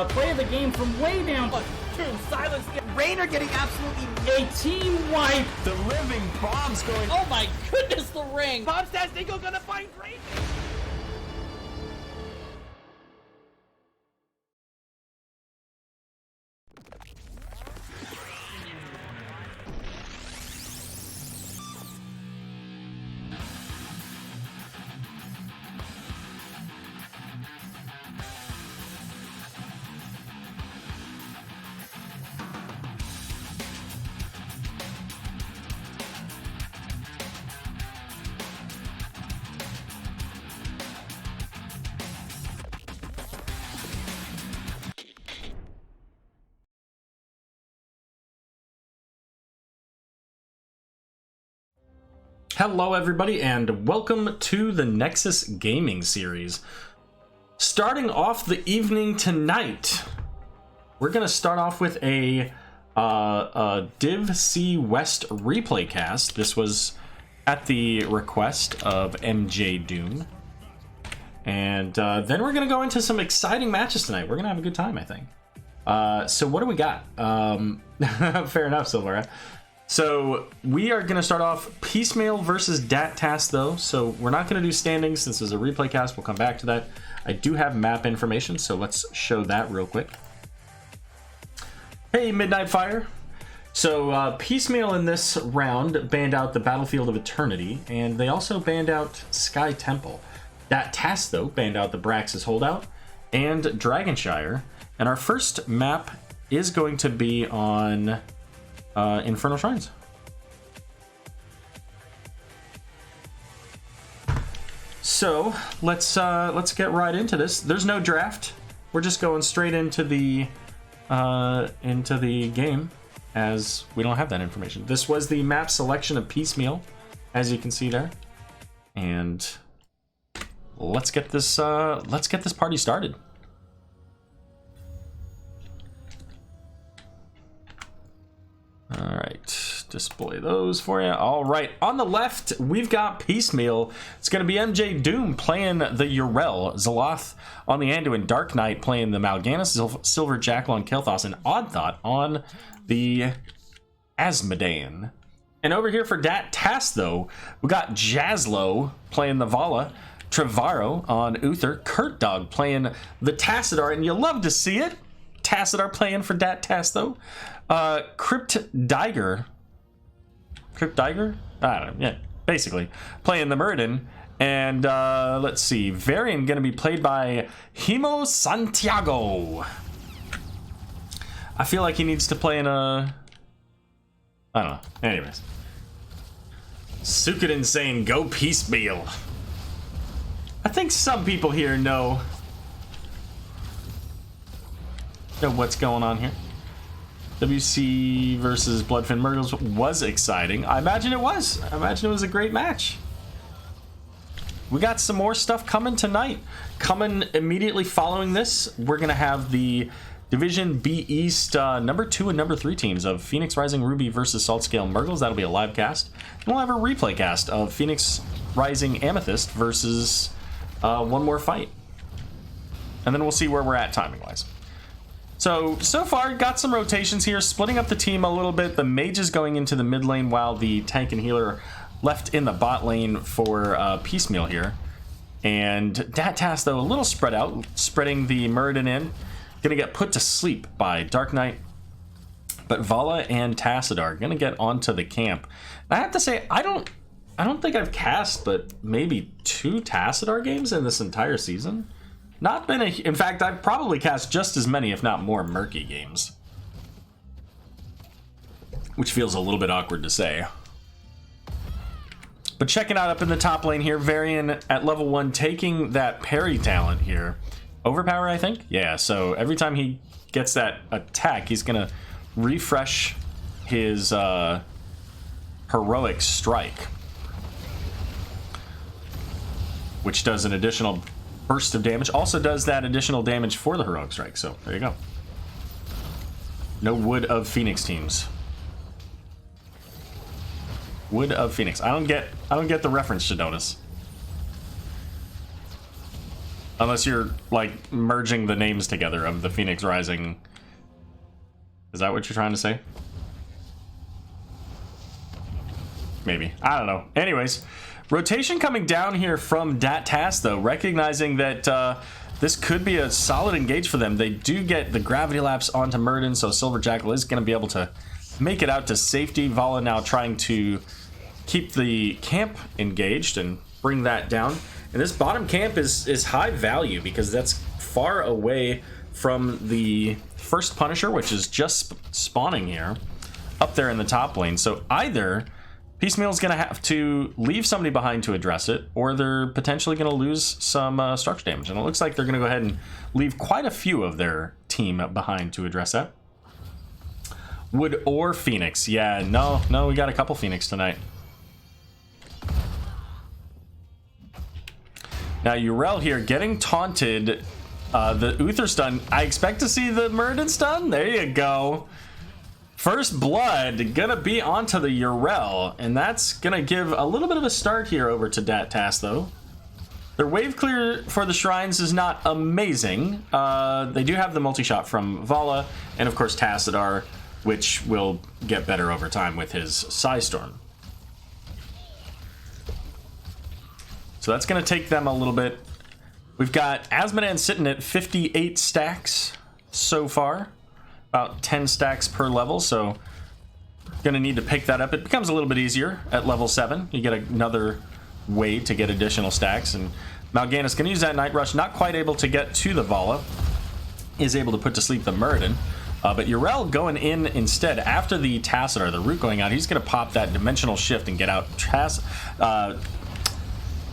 play of the game from way down. Silence. Rainer getting absolutely A team wipe. The living bomb's going. Oh my goodness, the ring. Bombs Tass Dingo gonna find Rainer. Hello everybody and welcome to the Nexus Gaming series. Starting off the evening tonight, we're going to start off with a Div C West replay cast. This was at the request of MJ Doom. And then we're going to go into some exciting matches tonight. We're going to have a good time, I think. So what do we got? Fair enough, Silvera. So we are going to start off Piecemeal versus Tass though, so we're not going to do standings since there's a replay cast. We'll come back to that. I do have map information, so let's show that real quick. Hey, Midnight Fire. So Piecemeal in this round banned out the Battlefield of Eternity, and they also banned out Sky Temple. Tass though banned out the Braxis Holdout and Dragonshire, and our first map is going to be on Infernal Shrines. So let's get right into this. There's no draft. We're just going straight into the game, as we don't have that information. This was the map selection of Piecemeal, as you can see there, and let's get this party started. All right, display those for you. All right, on the left, we've got Piecemeal. It's going to be MJ Doom playing the Urel, Zaloth on the Anduin, Dark Knight playing the Mal'Ganis, Silver Jackal on Kel'Thas, and Odd Thought on the Asmodean. And over here for Tass, though, we got Jazlo playing the Vala, Trevorrow on Uther, Kurt Dog playing the Tassadar, and you love to see it. Tassadar playing for Tass, though. Crypt Diger? I don't know, yeah, basically. Playing the Muradin. And let's see, Varian gonna be played by Himo Santiago. I feel like he needs to play in a... I don't know. Anyways. Sukkot Insane, go Piecemeal. I think some people here know what's going on here. WC versus Bloodfin Murgles was exciting. I imagine it was. I imagine it was a great match. We got some more stuff coming tonight. Coming immediately following this, we're going to have the Division B East number 2 and number 3 teams of Phoenix Rising Ruby versus Saltscale Murgles. That'll be a live cast. And we'll have a replay cast of Phoenix Rising Amethyst versus one more fight. And then we'll see where we're at timing-wise. So far, got some rotations here, splitting up the team a little bit. The mage is going into the mid lane while the tank and healer are left in the bot lane for Piecemeal here. And Tass, though, a little spread out, spreading the Muradin in. Gonna get put to sleep by Dark Knight. But Vala and Tassadar are gonna get onto the camp. I have to say, I don't think I've cast but maybe 2 Tassadar games in this entire season. Not been in fact, I've probably cast just as many, if not more, murky games. Which feels a little bit awkward to say. But checking out up in the top lane here, Varian at level 1 taking that parry talent here. Overpower, I think? Yeah, so every time he gets that attack, he's gonna refresh his heroic strike. Which does an additional burst of damage. Also does that additional damage for the heroic strike. So there you go. No Wood of Phoenix teams. Wood of Phoenix. I don't get the reference, Shadonis. Unless you're, like, merging the names together of the Phoenix Rising. Is that what you're trying to say? Maybe. I don't know. Anyways, rotation coming down here from Tass, though, recognizing that this could be a solid engage for them. They do get the gravity lapse onto Murden, so Silver Jackal is going to be able to make it out to safety. Vala now trying to keep the camp engaged and bring that down. And this bottom camp is high value because that's far away from the first Punisher, which is just spawning here, up there in the top lane. So either Piecemeal is going to have to leave somebody behind to address it, or they're potentially going to lose some structure damage. And it looks like they're going to go ahead and leave quite a few of their team behind to address that. Wood or Phoenix? Yeah, no, we got a couple Phoenix tonight. Now, Urel here getting taunted. The Uther stun. I expect to see the Murden stun. There you go. First blood gonna be onto the Urel, and that's gonna give a little bit of a start here over to Tass, though. Their wave clear for the shrines is not amazing. They do have the multi-shot from Vala, and of course Tassadar, which will get better over time with his Psystorm. So that's going to take them a little bit. We've got Asmodan sitting at 58 stacks so far. About 10 stacks per level, so going to need to pick that up. It becomes a little bit easier at level 7. You get another way to get additional stacks. And Mal'Ganis going to use that Night Rush. Not quite able to get to the Vala. Is able to put to sleep the Murden. But Urel going in instead after the Tassadar, the root going out. He's going to pop that Dimensional Shift and get out.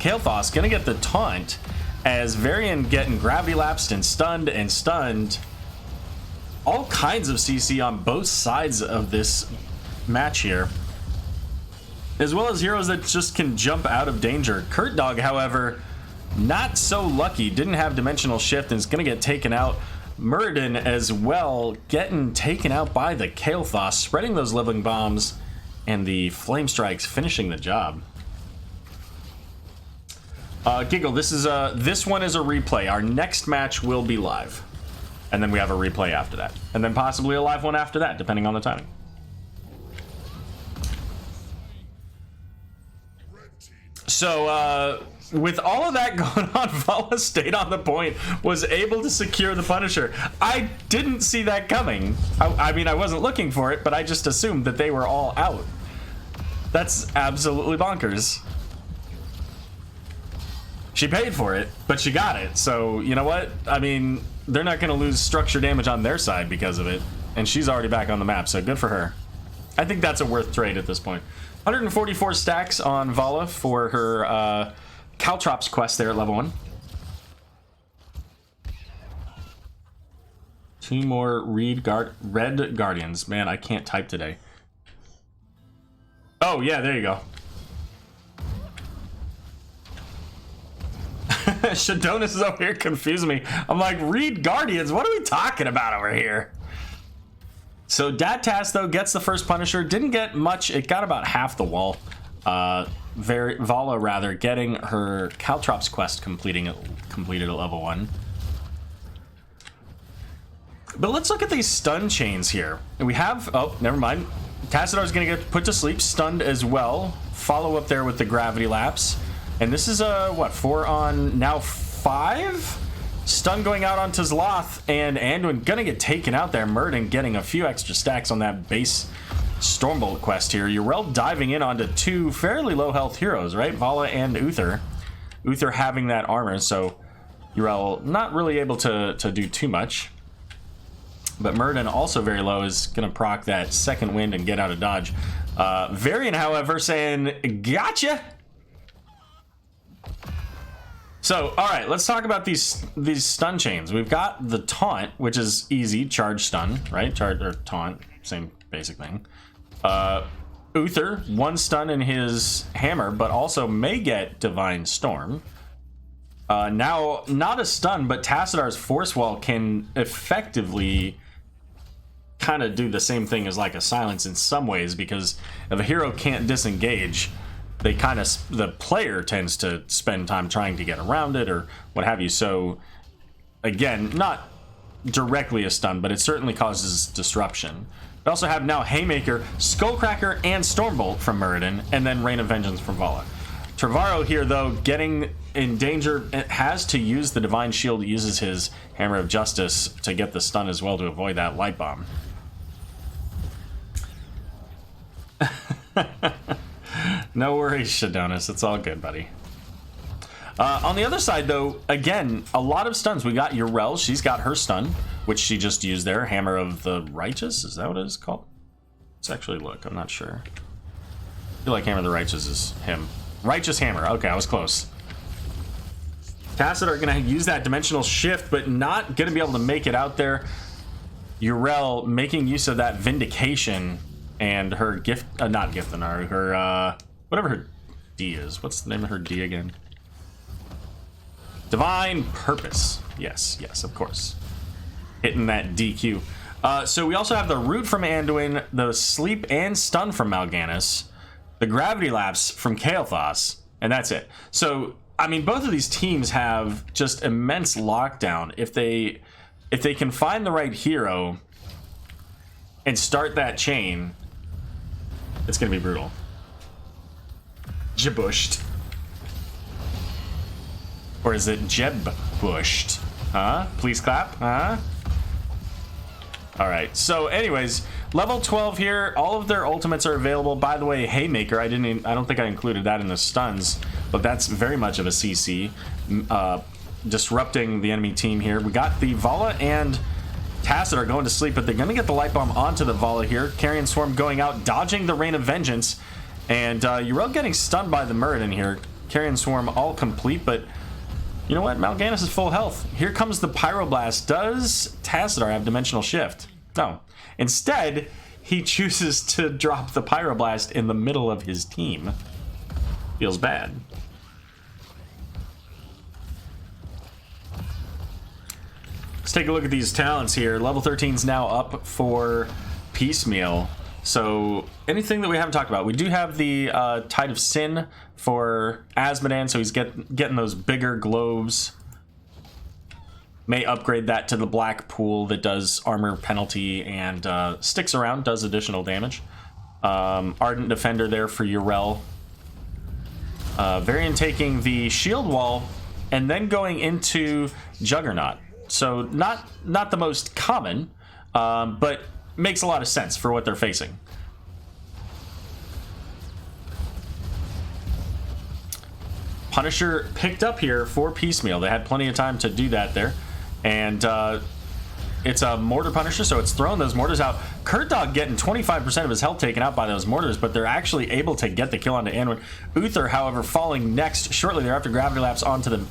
Kael'thas gonna get the taunt as Varian getting gravity lapsed and stunned. All kinds of CC on both sides of this match here, as well as heroes that just can jump out of danger. Kurt Dog, however, not so lucky. Didn't have Dimensional Shift and is gonna get taken out. Murden as well getting taken out by the Kael'thas, spreading those living bombs, and the Flame Strikes finishing the job. Giggle, this one is a replay. Our next match will be live. And then we have a replay after that. And then possibly a live one after that, depending on the timing. So, with all of that going on, Vala stayed on the point, was able to secure the Punisher. I didn't see that coming. I mean, I wasn't looking for it, but I just assumed that they were all out. That's absolutely bonkers. She paid for it, but she got it. So, you know what? I mean, they're not going to lose structure damage on their side because of it. And she's already back on the map, so good for her. I think that's a worth trade at this point. 144 stacks on Vala for her Caltrops quest there at level 1. 2 more Red Guardians. Man, I can't type today. Oh, yeah, there you go. Shadonis is over here confusing me. I'm like, Reed Guardians, what are we talking about over here? So Tass, though, gets the first Punisher. Didn't get much. It got about half the wall. Vala, rather, getting her Caltrops quest completed at level 1. But let's look at these stun chains here. We have... Oh, never mind. Tassadar's going to get put to sleep, stunned as well. Follow up there with the gravity lapse. And this is what, 4 on now 5? Stun going out onto Zloth, and Anduin gonna get taken out there. Murden getting a few extra stacks on that base Stormbolt quest here. Urel diving in onto 2 fairly low health heroes, right? Vala and Uther. Uther having that armor, so Urel not really able to do too much. But Murden, also very low, is gonna proc that second wind and get out of dodge. Varian, however, saying, gotcha! So, all right, let's talk about these stun chains. We've got the taunt, which is easy, charge stun, right? Charge or taunt, same basic thing. Uther, 1 stun in his hammer, but also may get Divine Storm. Now, not a stun, but Tassadar's Force Wall can effectively kind of do the same thing as like a silence in some ways, because if a hero can't disengage, they kind of, the player tends to spend time trying to get around it or what have you. So again, not directly a stun, but it certainly causes disruption. We also have now Haymaker, Skullcracker, and Stormbolt from Muradin, and then Rain of Vengeance from Vala. Trevorrow here, though, getting in danger, has to use the Divine Shield, uses his Hammer of Justice to get the stun as well to avoid that Light Bomb. No worries, Shadonis. It's all good, buddy. On the other side, though, again, a lot of stuns. We got Urel. She's got her stun, which she just used there. Hammer of the Righteous. Is that what it is called? Let's actually look. I'm not sure. I feel like Hammer of the Righteous is him. Righteous Hammer. Okay, I was close. Tacit are going to use that Dimensional Shift, but not going to be able to make it out there. Urel making use of that Vindication and her gift... not Giftinar. Her, whatever her D is. What's the name of her D again? Divine Purpose. Yes, yes, of course. Hitting that DQ. So we also have the Root from Anduin, the Sleep and Stun from Mal'Ganis, the Gravity Lapse from Kael'thas, and that's it. So, I mean, both of these teams have just immense lockdown. If they can find the right hero and start that chain, it's going to be brutal. Jabushed. Or is it Jeb-bushed? Huh? Please clap? Huh? Alright, so anyways, level 12 here, all of their ultimates are available. By the way, Haymaker, I don't think I included that in the stuns, but that's very much of a CC. Disrupting the enemy team here. We got the Vala and Tacit are going to sleep, but they're going to get the Light Bomb onto the Vala here. Carrion Swarm going out, dodging the Rain of Vengeance, and Urel getting stunned by the Muradin here. Carrion Swarm all complete, but you know what? Mal'Ganis is full health. Here comes the Pyroblast. Does Tassadar have Dimensional Shift? No. Instead, he chooses to drop the Pyroblast in the middle of his team. Feels bad. Let's take a look at these talents here. Level 13 is now up for Piecemeal. So anything that we haven't talked about, we do have the Tide of Sin for Asmodan, so he's getting those bigger globes. May upgrade that to the Black Pool that does armor penalty and sticks around, does additional damage. Ardent Defender there for Urel. Varian taking the Shield Wall and then going into Juggernaut. So not the most common, but makes a lot of sense for what they're facing. Punisher picked up here for Piecemeal. They had plenty of time to do that there. And it's a Mortar Punisher, so it's throwing those mortars out. Kurtdog getting 25% of his health taken out by those mortars, but they're actually able to get the kill onto Anduin. Uther, however, falling next shortly thereafter. Gravity Lapse onto the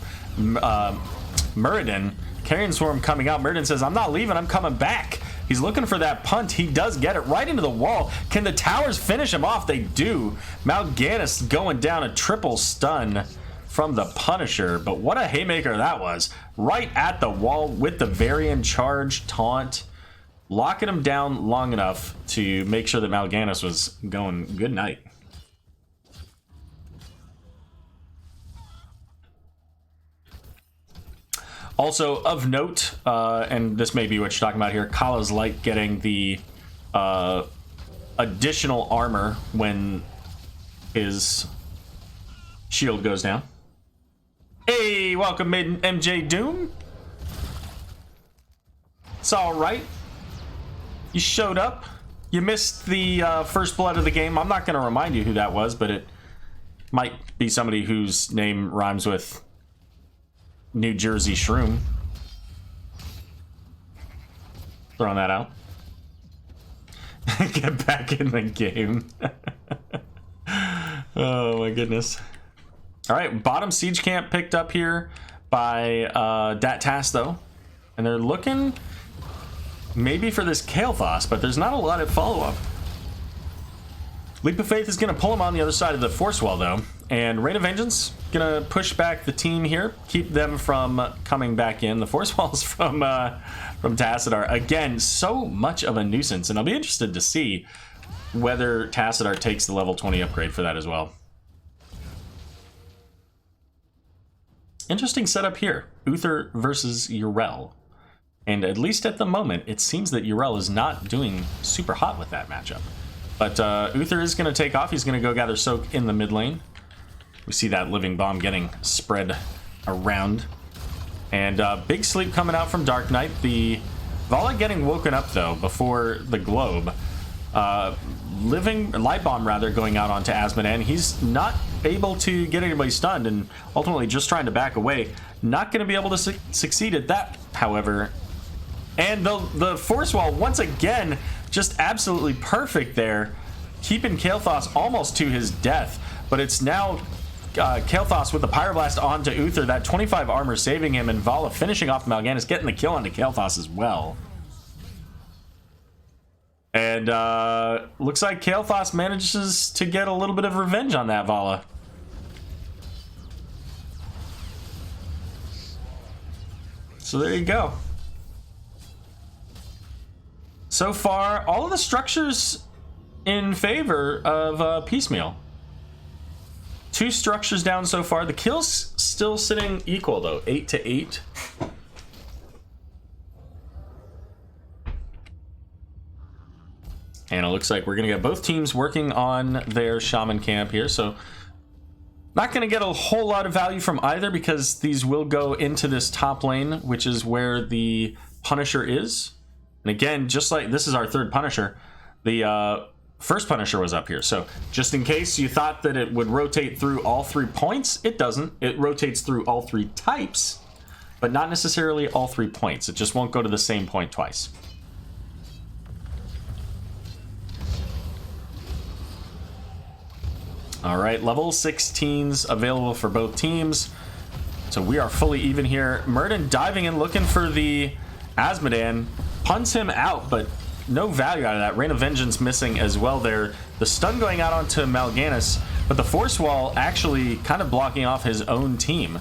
Muradin. Carrion Swarm coming out. Muradin says, I'm not leaving, I'm coming back. He's looking for that punt. He does get it right into the wall. Can the towers finish him off? They do. Mal'Ganis going down, a triple stun from the Punisher. But what a haymaker that was. Right at the wall with the Varian charge taunt. Locking him down long enough to make sure that Mal'Ganis was going good night. Also, of note, and this may be what you're talking about here, Kala's Light getting the additional armor when his shield goes down. Hey, welcome, Maiden MJ Doom. It's all right. You showed up. You missed the first blood of the game. I'm not going to remind you who that was, but it might be somebody whose name rhymes with New Jersey Shroom. Throwing that out. Get back in the game. Oh my goodness. All right, bottom siege camp picked up here by Tass though, and they're looking maybe for this Kael'thas, but there's not a lot of follow-up. Leap of Faith is going to pull him on the other side of the Force Wall, though. And Rain of Vengeance going to push back the team here, keep them from coming back in. The Force Walls from Tassadar. Again, so much of a nuisance, and I'll be interested to see whether Tassadar takes the level 20 upgrade for that as well. Interesting setup here. Uther versus Yrel. And at least at the moment, it seems that Yrel is not doing super hot with that matchup. But Uther is going to take off. He's going to go gather Soak in the mid lane. We see that living bomb getting spread around. And big sleep coming out from Dark Knight. The Vala getting woken up, though, before the globe. Light bomb, rather, going out onto Azmodan. He's not able to get anybody stunned and ultimately just trying to back away. Not going to be able to succeed at that, however. And the Force Wall, once again, just absolutely perfect there. Keeping Kael'thas almost to his death. But it's now Kael'thas with the Pyroblast onto Uther. That 25 armor saving him, and Vala finishing off Mal'Ganis, getting the kill onto Kael'thas as well. And looks like Kael'thas manages to get a little bit of revenge on that Vala. So there you go. So far, all of the structures in favor of Piecemeal. 2 structures down so far. The kills still sitting equal, though. 8-8. And it looks like we're going to get both teams working on their Shaman camp here. So not going to get a whole lot of value from either, because these will go into this top lane, which is where the Punisher is. And again, just like this is our 3rd Punisher, the first Punisher was up here. So just in case you thought that it would rotate through all 3 points, it doesn't. It rotates through all 3 types, but not necessarily all 3 points. It just won't go to the same point twice. All right, level 16s available for both teams. So we are fully even here. Murden diving in, looking for the Azmodan. Punts him out, but no value out of that. Rain of Vengeance missing as well there. The stun going out onto Mal'Ganis, but the Force Wall actually kind of blocking off his own team.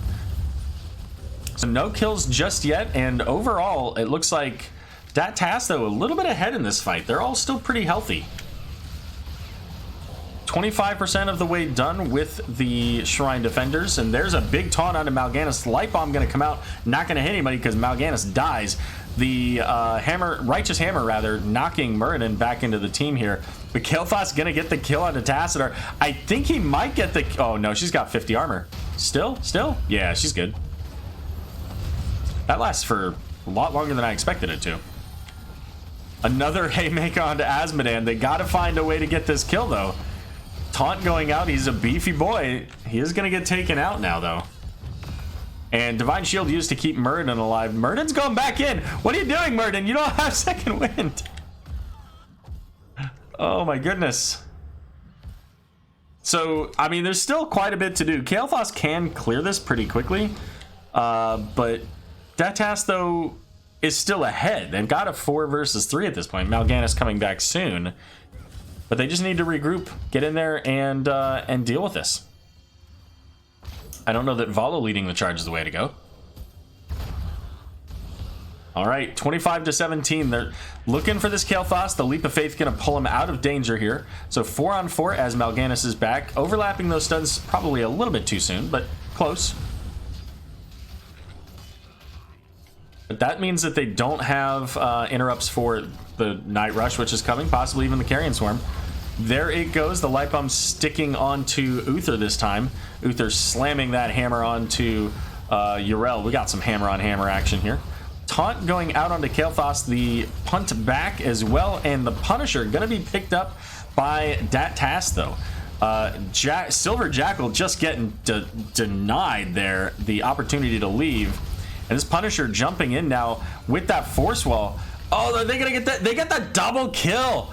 So no kills just yet, and overall, it looks like Tass, though, a little bit ahead in this fight. They're all still pretty healthy. 25% of the way done with the Shrine Defenders, and there's a big taunt onto Mal'Ganis. Light Bomb going to come out, not going to hit anybody because Mal'Ganis dies. The Righteous Hammer, rather, knocking Muradin back into the team here. But Kael'thas going to get the kill onto Tassadar. I think he might get the... Oh, no, she's got 50 armor. Still? Yeah, she's good. That lasts for a lot longer than I expected it to. Another Haymaker onto Azmodan. They got to find a way to get this kill, though. Taunt going out. He's a beefy boy. He is going to get taken out now, though. And Divine Shield used to keep Muradin alive. Muradin's going back in. What are you doing, Muradin? You don't have second wind. Oh, my goodness. So, I mean, there's still quite a bit to do. Kael'thas can clear this pretty quickly. But Tass, though, is still ahead. They've got a 4 versus 3 at this point. Mal'Ganis coming back soon. But they just need to regroup, get in there, and deal with this. I don't know that Vala leading the charge is the way to go. All right, 25-17. They're looking for this Kael'thas. The Leap of Faith going to pull him out of danger here. So 4-on-4 as Mal'Ganis is back. Overlapping those stuns probably a little bit too soon, but close. But that means that they don't have interrupts for the Night Rush, which is coming, possibly even the Carrion Swarm. There it goes. The Light Bomb sticking onto Uther this time. Uther slamming that hammer onto Yrel. We got some hammer-on-hammer action here. Taunt going out onto Kael'thas. The punt back as well. And the Punisher going to be picked up by Tass, though. Silver Jackal just getting denied there the opportunity to leave. And this Punisher jumping in now with that Force Wall. Oh, are they going to get that? They get the double kill.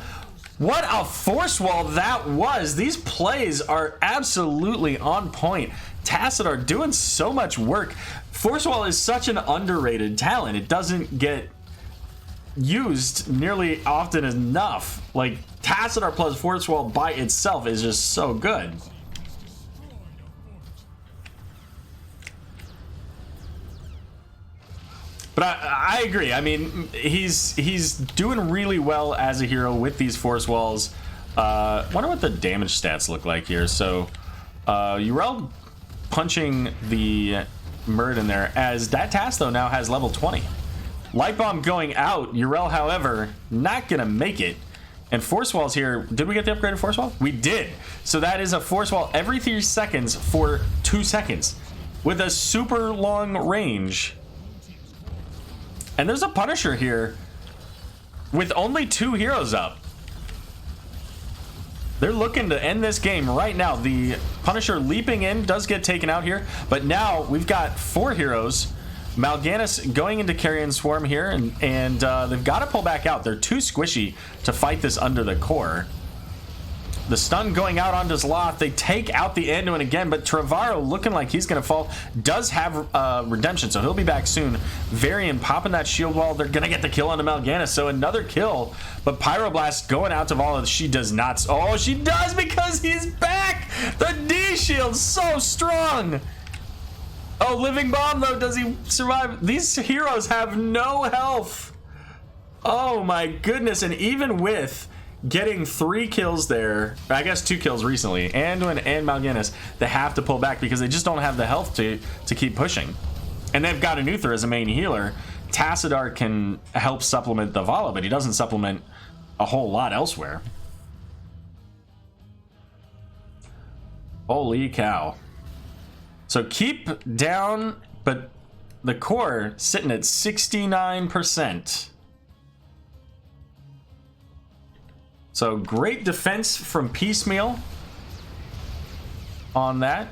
What a Force Wall that was. These plays are absolutely on point. Tassadar doing so much work. Force Wall is such an underrated talent. It doesn't get used nearly often enough. Like, Tassadar plus Force Wall by itself is just so good. But I agree. I mean, he's doing really well as a hero with these Force Walls. Wonder what the damage stats look like here. So, Yrel punching the Murden there, as that Tass though now has level 20. Light Bomb going out. Yrel, however, not gonna make it. And Force Walls here, did we get the upgraded Force Wall? We did. So that is a Force Wall every 3 seconds for 2 seconds with a super long range. And there's a Punisher here with only 2 heroes up. They're looking to end this game right now. The Punisher leaping in does get taken out here, but now we've got 4 heroes. Mal'Ganis going into Carrion Swarm here, and they've got to pull back out. They're too squishy to fight this under the core. The stun going out onto Zloth. They take out the Anduin again, but Trevorrow looking like he's going to fall. Does have redemption, so he'll be back soon. Varian popping that shield wall. They're going to get the kill onto Mal'Ganis, so another kill. But Pyroblast going out to Vala. She does not. Oh, she does, because he's back. The D shield's so strong. Oh, Living Bomb, though. Does he survive? These heroes have no health. Oh, my goodness. And even with getting 3 kills there, I guess 2 kills recently, Anduin and Mal'Ganis, they have to pull back because they just don't have the health to keep pushing. And they've got an Uther as a main healer. Tassadar can help supplement the Vala, but he doesn't supplement a whole lot elsewhere. Holy cow. So keep down, but the core sitting at 69%. So great defense from Piecemeal on that.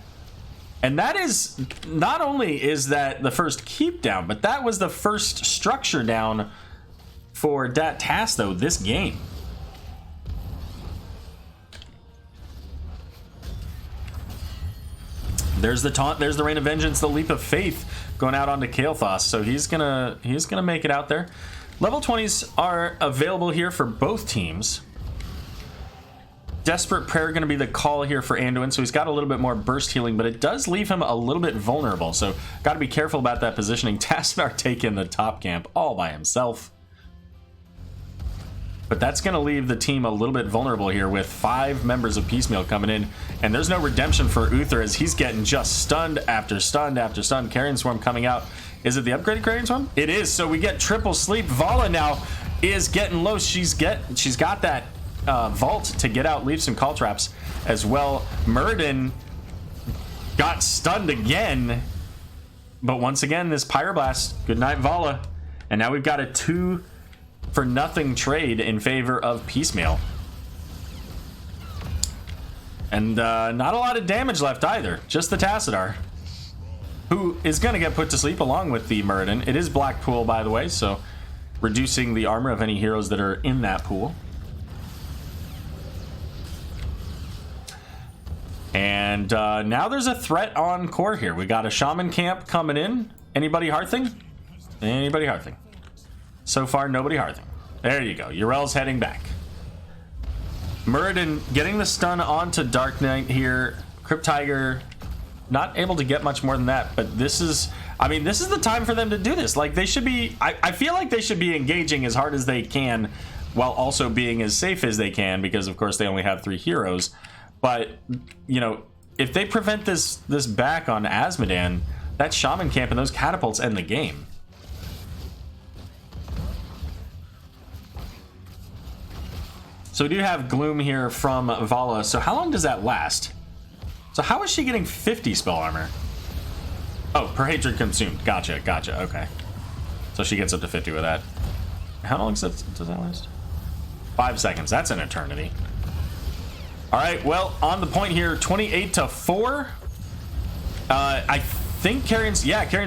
And that is, not only is that the first keep down, but that was the first structure down for that Tass though this game. There's the taunt, there's the Rain of Vengeance, the Leap of Faith going out onto Kael'thas, so he's gonna make it out there. Level 20s are available here for both teams. Desperate Prayer going to be the call here for Anduin, so he's got a little bit more burst healing, but it does leave him a little bit vulnerable, so got to be careful about that positioning. Tassadar taking the top camp all by himself. But that's going to leave the team a little bit vulnerable here with 5 members of Piecemeal coming in, and there's no redemption for Uther as he's getting just stunned after stunned after stunned. Carrion Swarm coming out. Is it the upgraded Carrion Swarm? It is, so we get triple sleep. Vala now is getting low. She's got that vault to get out, leave some call traps as well. Murden got stunned again, but once again this Pyroblast, good night Vala, and now we've got a 2-for-nothing trade in favor of Piecemeal, and not a lot of damage left either, just the Tassadar, who is going to get put to sleep along with the Murden. It is Black Pool, by the way, so reducing the armor of any heroes that are in that pool. And now there's a threat on core here. We got a Shaman camp coming in. Anybody Hearthing? Anybody Hearthing? So far, nobody Hearthing. There you go. Yrel's heading back. Muradin getting the stun onto Dark Knight here. Crypt Tiger not able to get much more than that. But this is, I mean, this is the time for them to do this. Like, they should be, I feel like they should be engaging as hard as they can while also being as safe as they can, because, of course, they only have 3 heroes. But, you know, if they prevent this back on Azmodan, that Shaman camp and those catapults end the game. So we do have Gloom here from Vala. So how long does that last? So how is she getting 50 spell armor? Oh, per hatred consumed. Gotcha, gotcha. Okay. So she gets up to 50 with that. How long does that last? 5 seconds. That's an eternity. All right, well, on the point here, 28-4. I think Carrion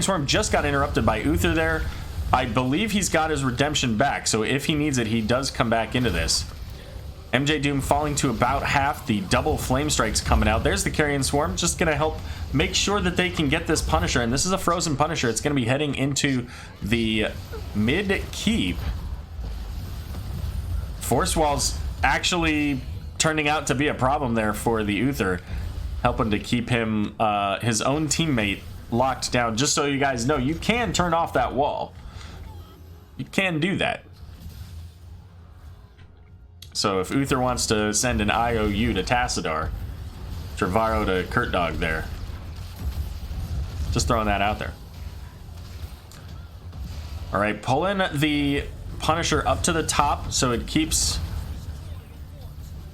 Swarm just got interrupted by Uther there. I believe he's got his redemption back, so if he needs it, he does come back into this. MJ Doom falling to about half. The double flame strikes coming out. There's the Carrion Swarm, just going to help make sure that they can get this Punisher, and this is a frozen Punisher. It's going to be heading into the mid keep. Force Walls actually turning out to be a problem there for the Uther, helping to keep him, his own teammate, locked down. Just so you guys know, you can turn off that wall. You can do that. So if Uther wants to send an IOU to Tassadar, Trevorrow to Kurtdog there. Just throwing that out there. All right, pulling the Punisher up to the top so it keeps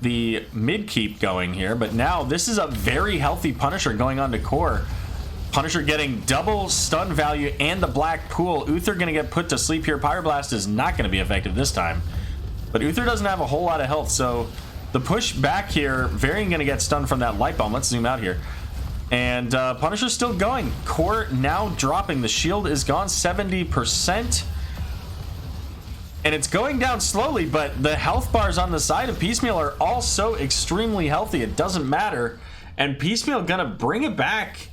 the mid keep going here. But now this is a very healthy Punisher going on to core. Punisher getting double stun value and the black pool. Uther going to get put to sleep here. Pyroblast is not going to be effective this time. But Uther doesn't have a whole lot of health, so the push back here, Varian going to get stunned from that light bomb. Let's zoom out here. And Punisher's still going. Core now dropping. The shield is gone 70%. And it's going down slowly, but the health bars on the side of Piecemeal are also extremely healthy. It doesn't matter. And Piecemeal gonna bring it back.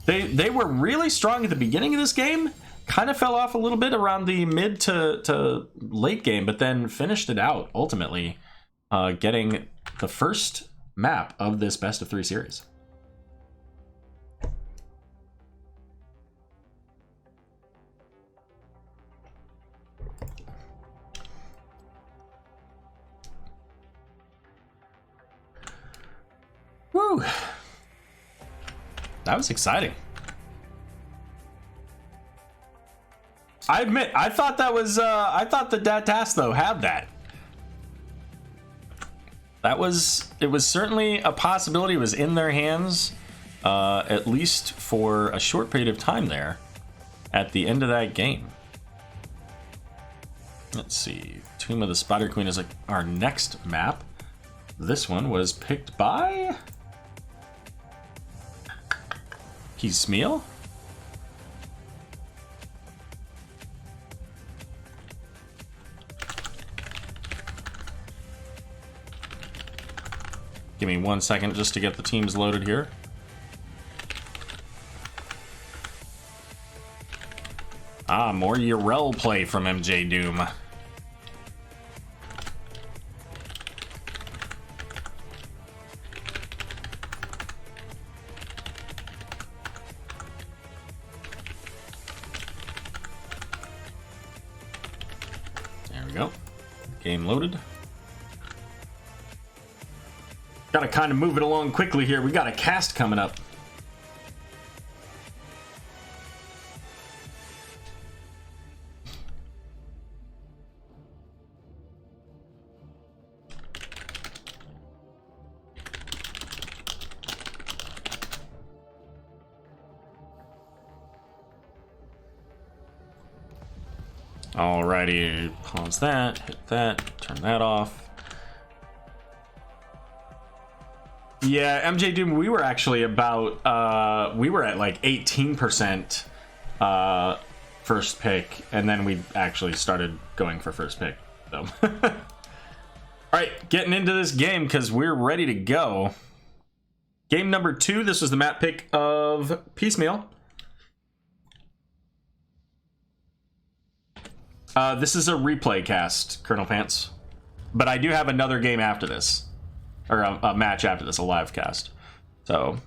They were really strong at the beginning of this game. Kind of fell off a little bit around the mid to late game, but then finished it out ultimately, getting the first map of this best of 3 series. Woo! That was exciting. I admit, I thought that was, I thought the Tass though had that. It was certainly a possibility. It was in their hands, at least for a short period of time there at the end of that game. Let's see. Tomb of the Spider Queen is like our next map. This one was picked by Piecemeal. Give me 1 second just to get the teams loaded here. Ah, more Urel play from MJ Doom. There we go. Game loaded. Gotta kind of move it along quickly here. We got a cast coming up. Alrighty, pause that, hit that, turn that off. Yeah, MJ Doom, we were actually about, we were at like 18% first pick, and then we actually started going for first pick. So. Alright, getting into this game because we're ready to go. Game number 2, this was the map pick of Piecemeal. This is a replay cast, Colonel Pants. But I do have another game after this. Or a match after this, a live cast. So,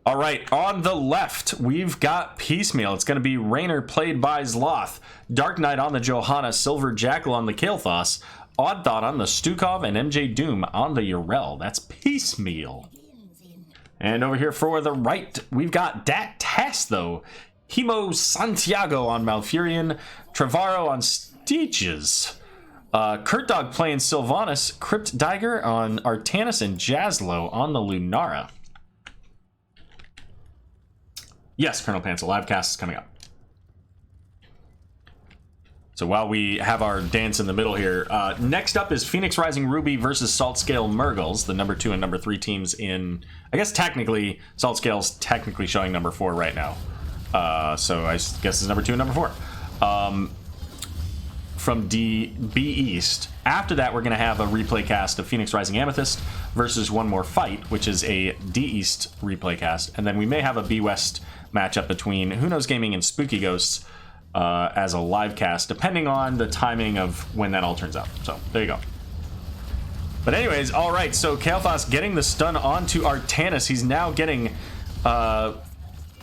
all right, on the left, we've got Piecemeal. It's going to be Raynor played by Zloth, Dark Knight on the Johanna, Silver Jackal on the Kael'thas, Odd Thought on the Stukov, and MJ Doom on the Urel. That's Piecemeal. And over here for the right, we've got Tass, though. Hemo Santiago on Malfurion, Trevorrow on Stitches. Kurt Dog playing Sylvanas, Crypt Diger on Artanis, and Jazlo on the Lunara. Yes, Colonel Pants, a live cast is coming up. So while we have our dance in the middle here, next up is Phoenix Rising Ruby versus Salt Scale Murgles, the number 2 and number 3 teams in... I guess technically, Salt Scale's technically showing number 4 right now. So I guess it's number 2 and number 4. From B East. After that, we're going to have a replay cast of Phoenix Rising Amethyst versus One More Fight, which is a D East replay cast. And then we may have a B West matchup between Who Knows Gaming and Spooky Ghosts as a live cast, depending on the timing of when that all turns out. So, there you go. But anyways, all right, so Kael'thas getting the stun onto Artanis. He's now getting...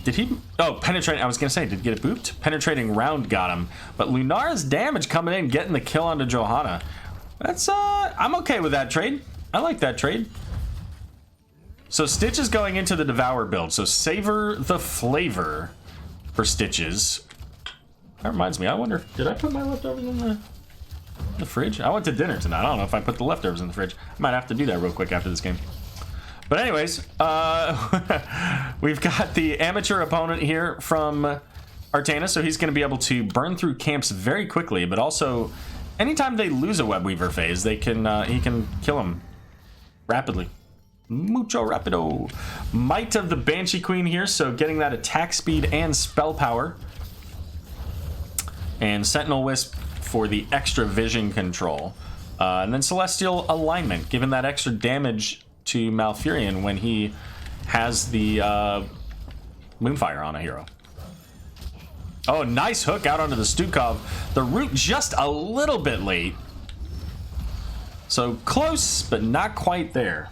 Did he... Oh, penetrating... I was going to say, did he get it booped? Penetrating round got him. But Lunara's damage coming in, getting the kill onto Johanna. That's, I'm okay with that trade. I like that trade. So Stitch is going into the Devour build. So savor the flavor for Stitches. That reminds me, I wonder, did I put my leftovers in the fridge? I went to dinner tonight. I don't know if I put the leftovers in the fridge. I might have to do that real quick after this game. But anyways, we've got the amateur opponent here from Artana, so he's going to be able to burn through camps very quickly, but also anytime they lose a Web Weaver phase, they can he can kill him rapidly. Mucho rapido. Might of the Banshee Queen here, so getting that attack speed and spell power. And Sentinel Wisp for the extra vision control. And then Celestial Alignment, giving that extra damage to Malfurion when he has the Moonfire on a hero. Oh, nice hook out onto the Stukov. The root just a little bit late. So close, but not quite there.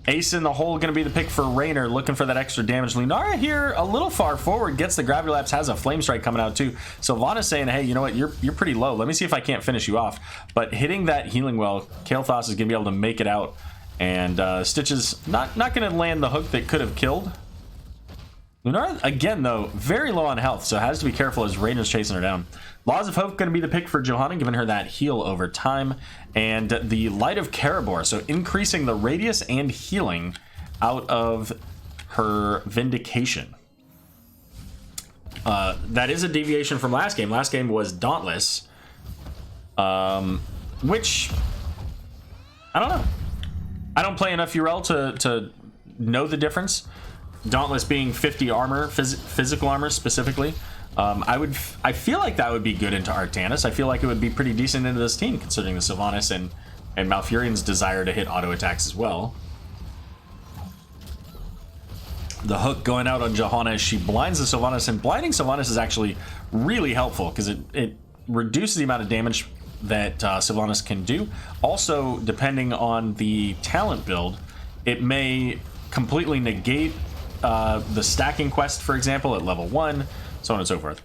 Ace in the hole going to be the pick for Raynor, looking for that extra damage. Lunara here a little far forward, gets the Gravity Lapse, has a Flame Strike coming out too. Sylvanas saying, hey, you know what, you're pretty low. Let me see if I can't finish you off. But hitting that Healing Well, Kael'thas is going to be able to make it out. And Stitches not going to land the hook that could have killed. Lunara, again, though, very low on health, so has to be careful as Raynor's chasing her down. Laws of Hope going to be the pick for Johanna, giving her that heal over time. And the Light of Karabor, so increasing the radius and healing out of her Vindication. That is a deviation from last game. Last game was Dauntless, which, I don't know. I don't play enough Yrel to know the difference. Dauntless being 50 armor, physical armor specifically. I feel like that would be good into Artanis. I feel like it would be pretty decent into this team, considering the Sylvanas and Malfurion's desire to hit auto attacks as well. The hook going out on Johanna as she blinds the Sylvanas, and blinding Sylvanas is actually really helpful because it reduces the amount of damage that Sylvanas can do. Also, depending on the talent build, it may completely negate the stacking quest, for example, at level 1, so on and so forth.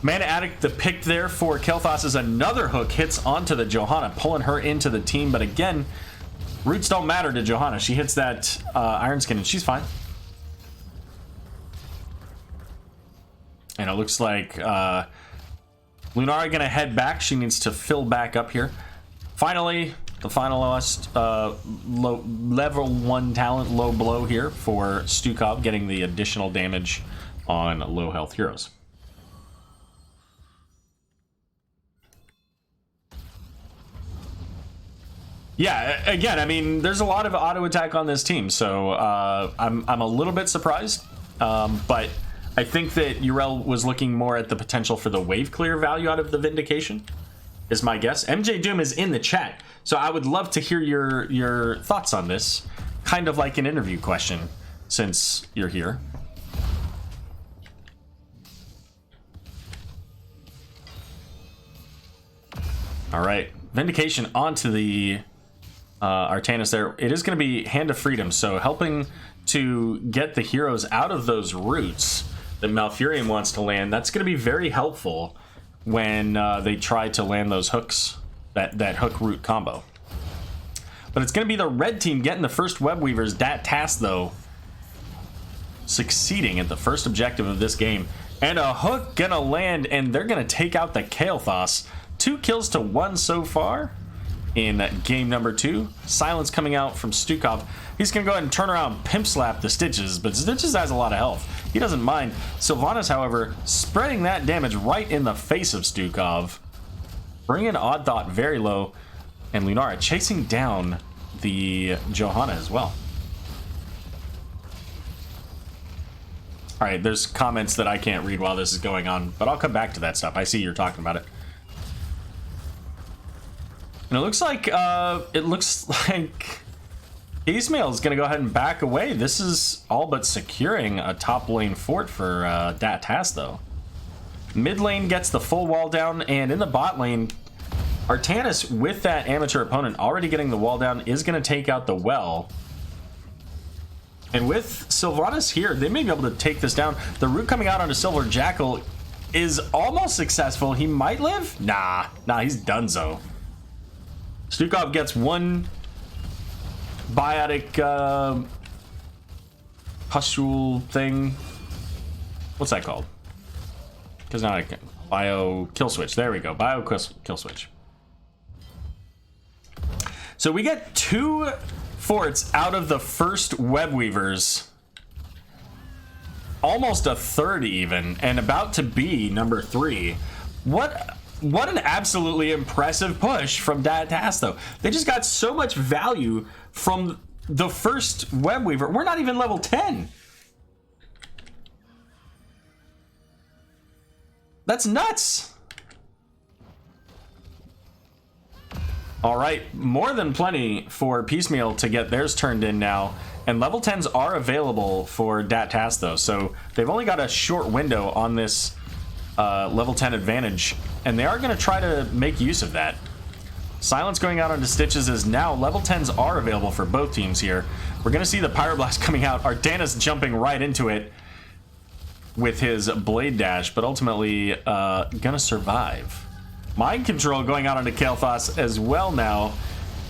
Mana Addict, the pick there for Kael'thas, as another hook hits onto the Johanna, pulling her into the team. But again, roots don't matter to Johanna. She hits that Iron Skin and she's fine. And it looks like Lunara gonna head back. She needs to fill back up here. Finally, the finalist, level 1 talent, low blow here for Stukov, getting the additional damage on low health heroes. Yeah, again, I mean, there's a lot of auto attack on this team, so I'm a little bit surprised, but I think that Yrel was looking more at the potential for the wave clear value out of the Vindication, is my guess. MJ Doom is in the chat, so I would love to hear your thoughts on this, kind of like an interview question, since you're here. All right, Vindication onto the Artanis there. It is going to be Hand of Freedom, so helping to get the heroes out of those roots that Malfurion wants to land. That's going to be very helpful when they try to land those hooks, that hook root combo. But it's going to be the red team getting the first Web Weavers. Tass, though, succeeding at the first objective of this game. And a hook going to land, and they're going to take out the Kael'thas. 2 kills to 1 so far in game number 2. Silence coming out from Stukov. He's going to go ahead and turn around, pimp slap the Stitches, but Stitches has a lot of health. He doesn't mind. Sylvanas, however, spreading that damage right in the face of Stukov. Bringing Odd Thought very low, and Lunara chasing down the Johanna as well. All right, there's comments that I can't read while this is going on, but I'll come back to that stuff. I see you're talking about it. And it looks like Piecemeal is going to go ahead and back away. This is all but securing a top lane fort for Tass, though. Mid lane gets the full wall down, and in the bot lane, Artanis, with that amateur opponent already getting the wall down, is going to take out the well. And with Sylvanas here, they may be able to take this down. The root coming out onto Silver Jackal is almost successful. He might live? Nah, he's donezo. Stukov gets one biotic pustule thing What's that called? Because now I can. Bio kill switch. There we go. Bio kill switch. So we get 2 forts out of the first web weavers. Almost a third even, and about to be number 3. What an absolutely impressive push from Tass, though. They just got so much value from the first web weaver. We're not even level 10. That's nuts. All right, more than plenty for Piecemeal to get theirs turned in now. And level 10s are available for Tass, though. So they've only got a short window on this level 10 advantage. And they are going to try to make use of that. Silence going out onto Stitches is now level 10s are available for both teams here. We're going to see the Pyroblast coming out. Artanis jumping right into it with his Blade Dash, but ultimately gonna survive. Mind Control going out onto Kael'thas as well now.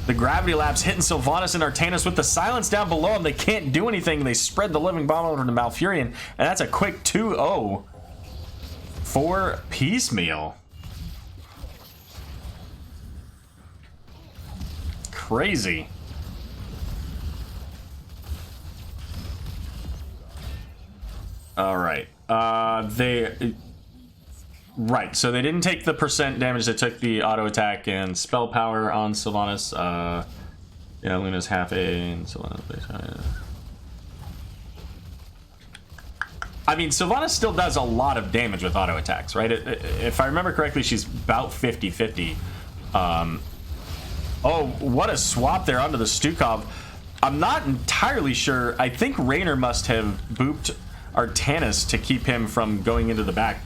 The Gravity Lapse hitting Sylvanas and Artanis with the Silence down below them. They can't do anything. They spread the Living Bomb over to Malfurion, and that's a quick 2-0 for Piecemeal. Crazy. All right. Right, so they didn't take the percent damage. They took the auto attack and spell power on Sylvanas. Yeah, Luna's half A and Sylvanas base. I mean, Sylvanas still does a lot of damage with auto attacks, right? If I remember correctly, she's about 50-50. Oh, what a swap there onto the Stukov. I'm not entirely sure. I think Raynor must have booped Artanis to keep him from going into the back.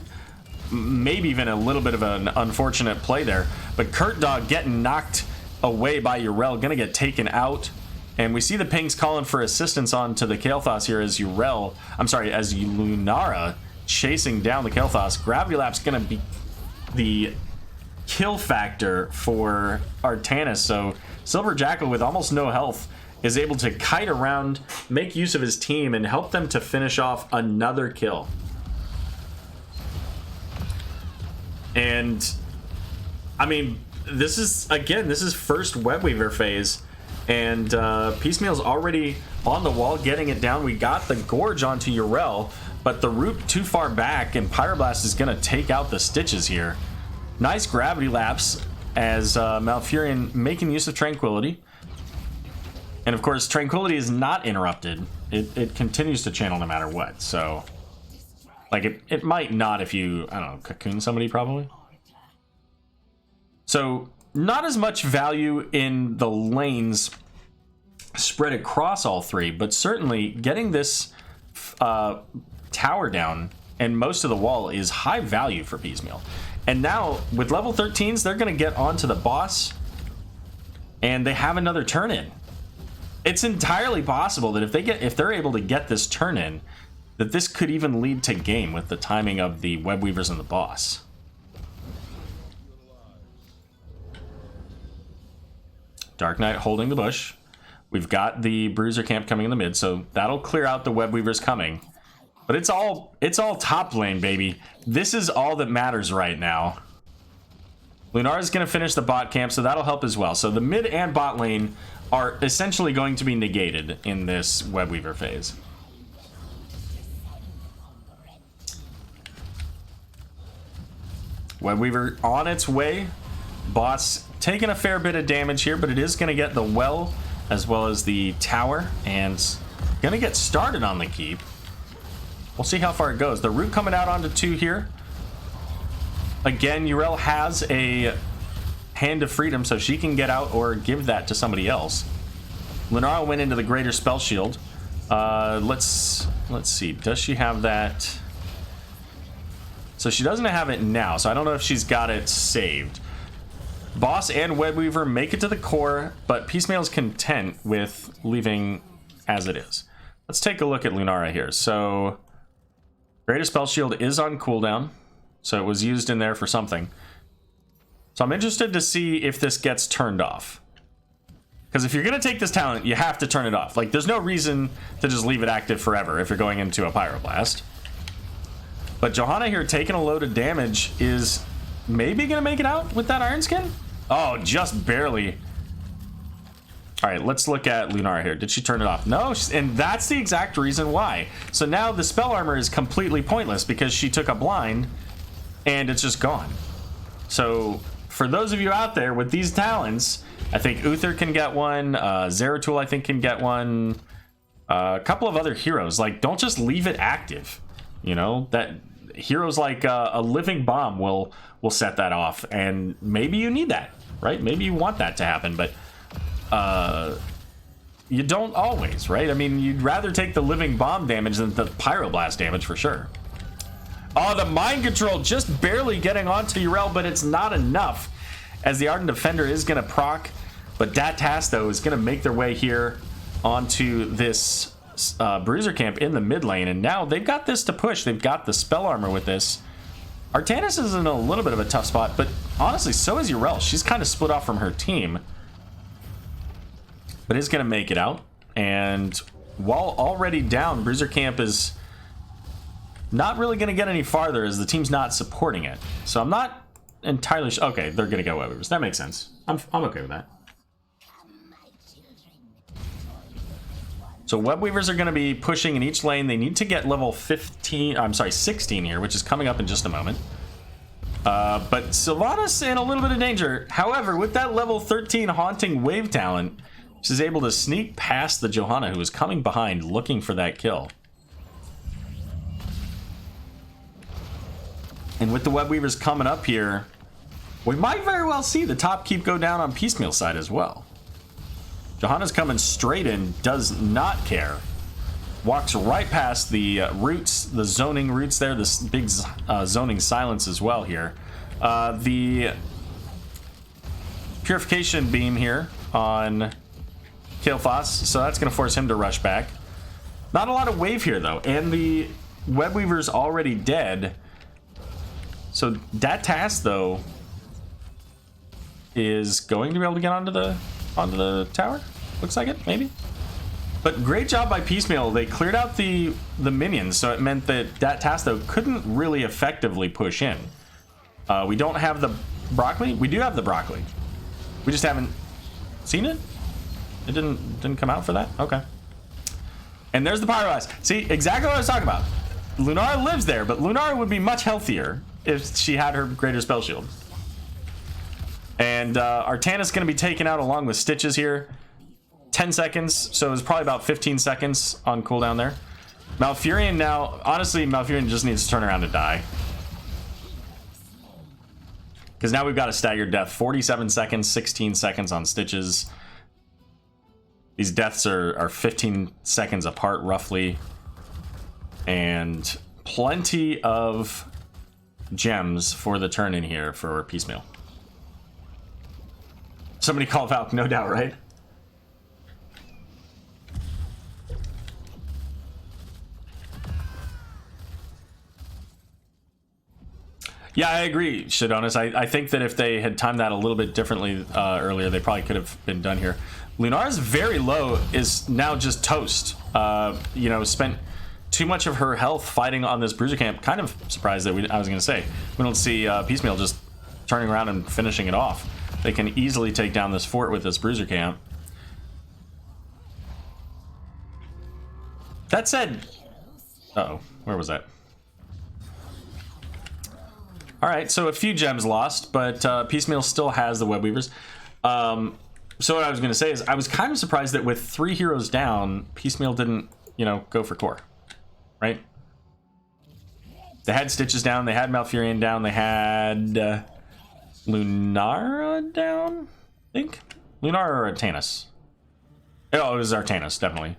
Maybe even a little bit of an unfortunate play there. But Kurt Dog getting knocked away by Yrel, gonna get taken out. And we see the pings calling for assistance onto the Kael'thas here as as Lunara chasing down the Kael'thas. Gravity Lapse gonna be the kill factor for Artanis. So Silver Jackal, with almost no health, is able to kite around, make use of his team, and help them to finish off another kill. And I mean, this is first Webweaver phase, and Piecemeal's already on the wall getting it down. We got the Gorge onto Yrel, but the root too far back, and Pyroblast is going to take out the Stitches here. Nice Gravity Lapse as Malfurion making use of Tranquility. And of course, Tranquility is not interrupted. It continues to channel no matter what. So, like, it might not if you, I don't know, cocoon somebody probably. So, not as much value in the lanes spread across all three, but certainly getting this tower down and most of the wall is high value for Piecemeal. And now, with level 13s, they're going to get onto the boss, and they have another turn-in. It's entirely possible that if they're able to get this turn-in, that this could even lead to game with the timing of the Webweavers and the boss. Dark Knight holding the bush. We've got the Bruiser camp coming in the mid, so that'll clear out the Webweavers coming. But it's all top lane, baby. This is all that matters right now. Lunara's going to finish the bot camp, so that'll help as well. So the mid and bot lane are essentially going to be negated in this Webweaver phase. Webweaver on its way. Boss taking a fair bit of damage here, but it is going to get the well as well as the tower, and going to get started on the keep. We'll see how far it goes. The root coming out onto 2 here. Again, Yrel has a Hand of Freedom, so she can get out or give that to somebody else. Lunara went into the Greater Spell Shield. Let's see. Does she have that? So she doesn't have it now, so I don't know if she's got it saved. Boss and Webweaver make it to the core, but Piecemeal's content with leaving as it is. Let's take a look at Lunara here. So Greater Spell Shield is on cooldown, so it was used in there for something. So I'm interested to see if this gets turned off. Because if you're going to take this talent, you have to turn it off. Like, there's no reason to just leave it active forever if you're going into a Pyroblast. But Johanna here taking a load of damage is maybe going to make it out with that Iron Skin. Oh, just barely. All right, let's look at Lunara here. Did she turn it off? No, and that's the exact reason why. So now the spell armor is completely pointless because she took a blind and it's just gone. So for those of you out there with these talents, I think Uther can get one. Zeratul, I think, can get one. A couple of other heroes. Like, don't just leave it active. You know, that heroes like a living bomb will set that off, and maybe you need that, right? Maybe you want that to happen, but you don't always, right? I mean, you'd rather take the living bomb damage than the pyroblast damage for sure. Oh, the mind control just barely getting onto Yrel, but it's not enough, as the Ardent Defender is going to proc. But Tass, though, is going to make their way here onto this Bruiser camp in the mid lane. And now they've got this to push. They've got the spell armor with this. Artanis is in a little bit of a tough spot, but honestly, so is Yrel. She's kind of split off from her team, but is going to make it out. And while already down, Bruiser camp is not really going to get any farther as the team's not supporting it. So I'm not entirely sure. Okay, they're going to go Web Weavers. That makes sense. I'm okay with that. So Web Weavers are going to be pushing in each lane. They need to get level 15, I'm sorry, 16 here, which is coming up in just a moment. But Sylvanas in a little bit of danger. However, with that level 13 Haunting Wave talent, she's able to sneak past the Johanna, who is coming behind looking for that kill. And with the Web Weavers coming up here, we might very well see the top keep go down on Piecemeal side as well. Johanna's coming straight in, does not care. Walks right past the roots, the zoning roots there, this big zoning silence as well here. The purification beam here on Kael'thas, so that's going to force him to rush back. Not a lot of wave here, though, and the Web Weaver's already dead. So Tass, though, is going to be able to get onto the tower. Looks like it, maybe. But great job by Piecemeal. They cleared out the minions, so it meant that Tass, though, couldn't really effectively push in. We don't have the broccoli. We do have the broccoli. We just haven't seen it. It didn't come out for that. Okay. And there's the Pyroblast. See, exactly what I was talking about. Lunara lives there, but Lunara would be much healthier if she had her greater spell shield. And Artanis going to be taken out along with Stitches here. 10 seconds, so it's probably about 15 seconds on cooldown there. Malfurion now, honestly, Malfurion just needs to turn around and die. Because now we've got a staggered death. 47 seconds, 16 seconds on Stitches. These deaths are 15 seconds apart, roughly. And plenty of gems for the turn in here for Piecemeal. Somebody call Valk, no doubt, right? Yeah, I agree, Shadonis. I think that if they had timed that a little bit differently earlier, they probably could have been done here. Lunara's very low, is now just toast. You know, spent too much of her health fighting on this Bruiser camp. Kind of surprised that I was going to say, we don't see Piecemeal just turning around and finishing it off. They can easily take down this fort with this Bruiser camp. That said... Uh-oh, where was that? Alright, so a few gems lost, but Piecemeal still has the Web Weavers. So what I was going to say is, I was kind of surprised that with 3 heroes down, Piecemeal didn't, you know, go for core. Right? They had Stitches down, they had Malfurion down, they had Lunara down, I think? Lunara or Artanis? Oh, it was Artanis, definitely.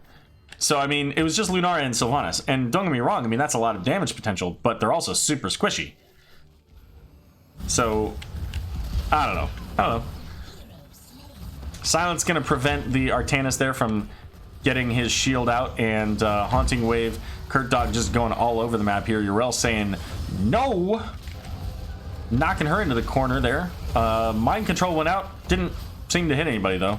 So, I mean, it was just Lunara and Sylvanas. And don't get me wrong, I mean, that's a lot of damage potential, but they're also super squishy. So, I don't know. Silence going to prevent the Artanis there from getting his shield out, and Haunting Wave, Kurt Dog just going all over the map here. Yrel saying no, knocking her into the corner there. Mind Control went out, didn't seem to hit anybody though.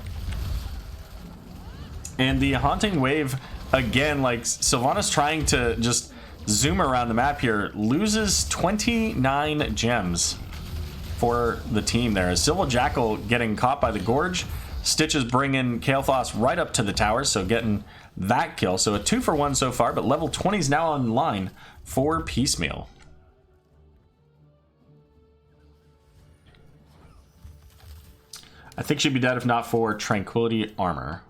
And the Haunting Wave again, like Sylvanas trying to just zoom around the map here, loses 29 gems for the team there. Civil Jackal getting caught by the Gorge. Stitch is bringing Kael'thas right up to the towers, so getting that kill. So a 2-for-1 so far, but level 20 is now online for Piecemeal. I think she'd be dead if not for Tranquility Armor.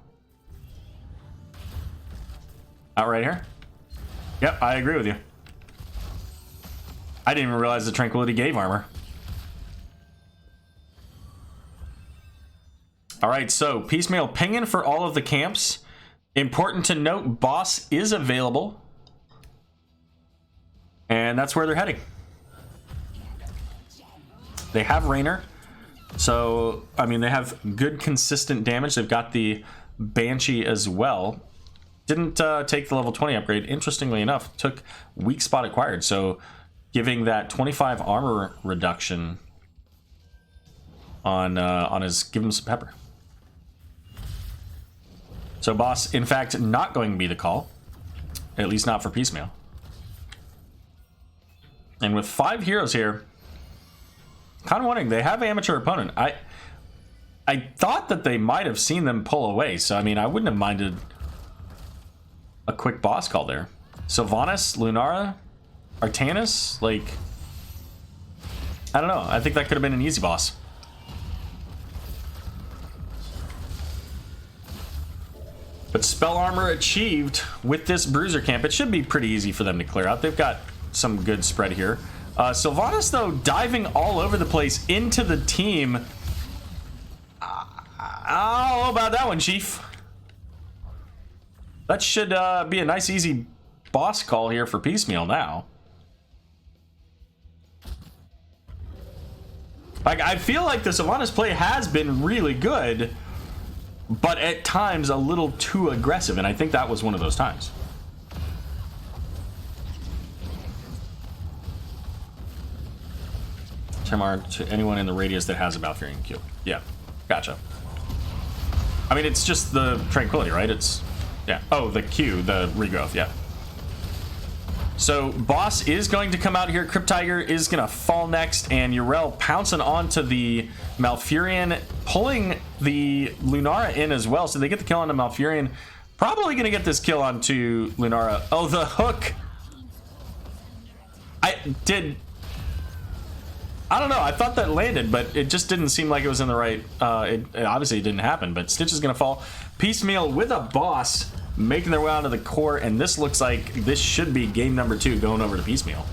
Out right here? Yep, I agree with you. I didn't even realize the Tranquility gave armor. Alright, so Piecemeal pinging for all of the camps. Important to note, boss is available. And that's where they're heading. They have Raynor. So, I mean, they have good consistent damage. They've got the Banshee as well. Didn't take the level 20 upgrade. Interestingly enough, took weak spot acquired. So, giving that 25 armor reduction on his, give him some pepper. So, boss, in fact, not going to be the call. At least not for Piecemeal. And with 5 heroes here, kind of wondering, they have amateur opponent. I thought that they might have seen them pull away, so I mean, I wouldn't have minded a quick boss call there. Sylvanas, Lunara, Artanis, like, I don't know. I think that could have been an easy boss. But spell armor achieved with this bruiser camp. It should be pretty easy for them to clear out. They've got some good spread here. Sylvanas, though, diving all over the place into the team. I don't know about that one, Chief. That should be a nice, easy boss call here for Piecemeal now. Like, I feel like the Sylvanas play has been really good, but at times a little too aggressive, and I think that was one of those times. Tamar to anyone in the radius that has a Balfurion Q. Yeah, gotcha. I mean, it's just the Tranquility, right? It's, yeah. Oh, the Q, the regrowth, yeah. So, boss is going to come out here. Crypt Tiger is going to fall next, and Yrel pouncing onto the Malfurion, pulling the Lunara in as well. So they get the kill on the Malfurion. Probably going to get this kill onto Lunara. Oh, the hook. I don't know. I thought that landed, but it just didn't seem like it was in the right... it obviously didn't happen, but Stitch is going to fall. Piecemeal with a boss making their way onto the core, and this looks like this should be game number 2 going over to Piecemeal.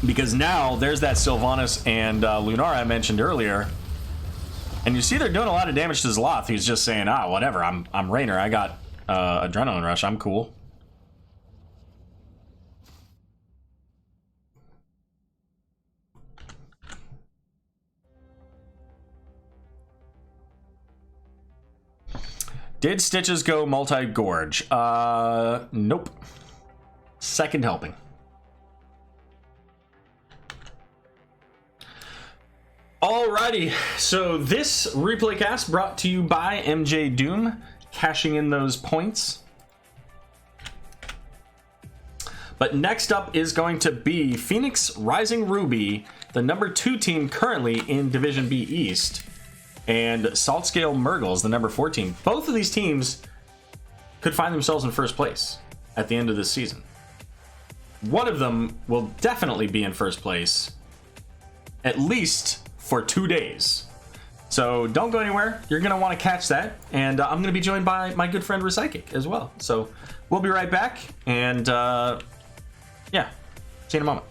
Because now there's that Sylvanas and Lunara I mentioned earlier. And you see they're doing a lot of damage to Zloth, who's just saying, ah, whatever, I'm Raynor. I got Adrenaline Rush. I'm cool. Did Stitches go multi-gorge? Nope. Second helping. Alrighty, so this replay cast brought to you by MJ Doom, cashing in those points. But next up is going to be Phoenix Rising Ruby, the number 2 team currently in Division B East, and Saltscale Murgles, the number 4 team. Both of these teams could find themselves in first place at the end of this season. One of them will definitely be in first place, at least for 2 days. So don't go anywhere. You're going to want to catch that. And I'm going to be joined by my good friend Recyclic as well. So we'll be right back. And yeah, see you in a moment.